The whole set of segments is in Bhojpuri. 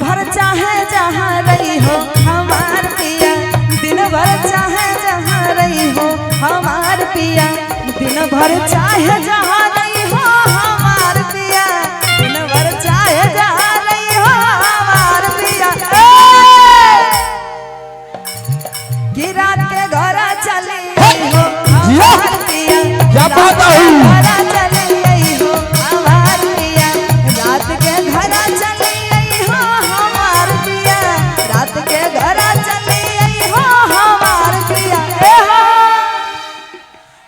भर चाहे जहाँ रही हो हमार पिया, दिन भर चाहे जहाँ रही हो हमार पिया, दिन भर चाहे जहाँ रही हो हमार पिया, दिन भर चाहे जहाँ रही हो हमार पिया। कि रात के घर चली हो हमार पिया, क्या बात है घर चली हो हमार पिया, रात के घर चली हो हमार पिया, रात के घर चली हो हमार पिया।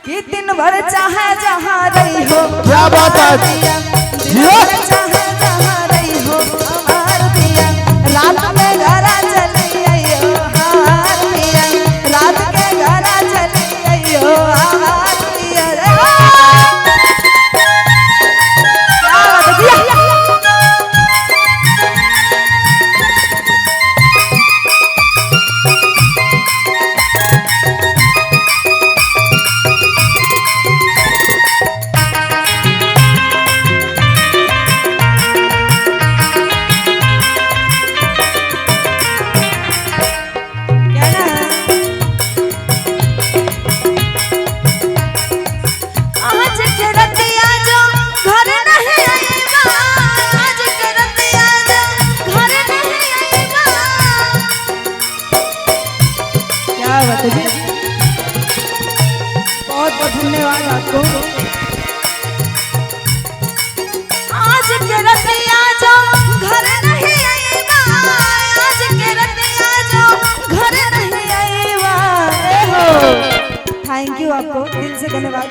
कि दिन भर चाहे जहाँ रही हो क्या बात है पिया, दिन भर चाहे जहाँ रही हो हमार पिया, रात में घर चली हो हमार पिया, रात के घर चली हो हमार पिया। क्या बात है बहुत बहुत धन्यवाद आपको। आज के रतिया जो घर नहीं आईबा, आज के रतिया जो घर नहीं आईबा। थैंक यू आपको दिल से धन्यवाद।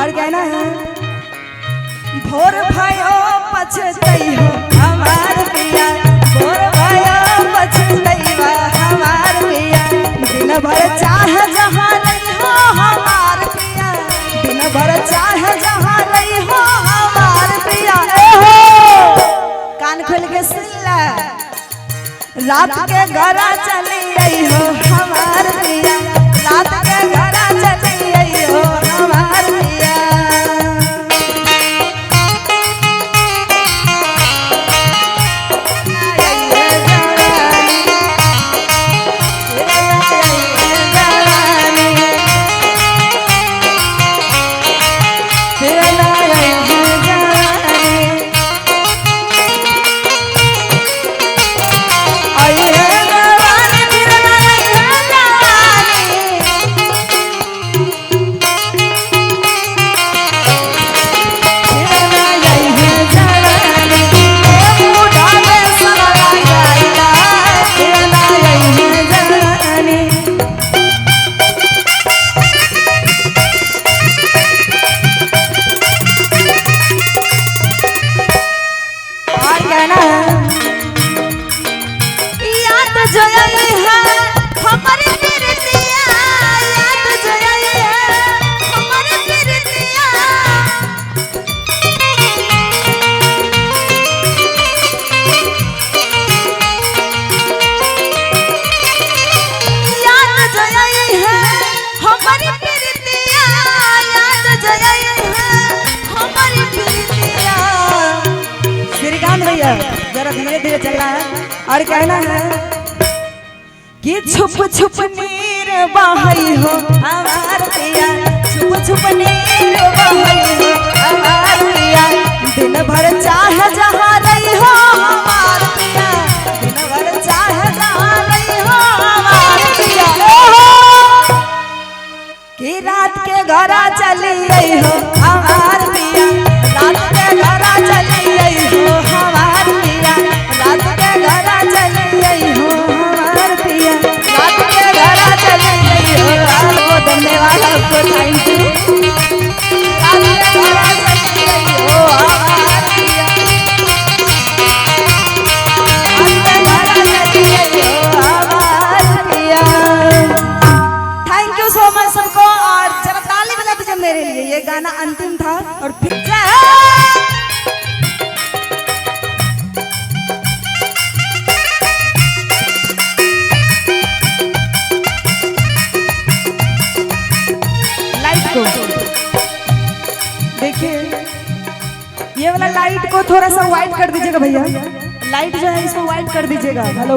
और कहना है भोर भयो पछतई हो हमार पिया, भोर भयो पछतई बा हमार पिया, दिन भर चाहे जहाँ रही हो हमार पिया, दिन भर चाहे जहाँ रही हो हमार पिया। कान खोल के सुन ले, रात के घर चली हो हमार पिया, रात के घर चली हो हमार पिया। जरा धीरे धीरे चलना है। और कहना है कि छुप छुप नीर बहई हो हमार पिया, छुप छुप नीर बहई हो हमार पिया, दिन भर चाहे जहाँ रही हो हमार पिया, दिन भर चाहे जहाँ रही हो हमार पिया। कि रात के घर चली गई हो हमार पिया, रात के घर चली गई हो हमार पिया, रात के घर चली गई हो हमार पिया, रात के घर चली गई हो। आपको धन्यवाद, आपको थैंक यू। रात के घर चली गई हो हमार पिया, रात के घर चली गई हो हमार पिया। थैंक यू सो मच सबको। और जरा ताली बजा दीजिए मेरे लिए। ये गाना अंतिम था और फिर देखिए ये वाला लाइट को थोड़ा सा व्हाइट कर दीजिएगा भैया। लाइट जो है इसको व्हाइट कर दीजिएगा। हेलो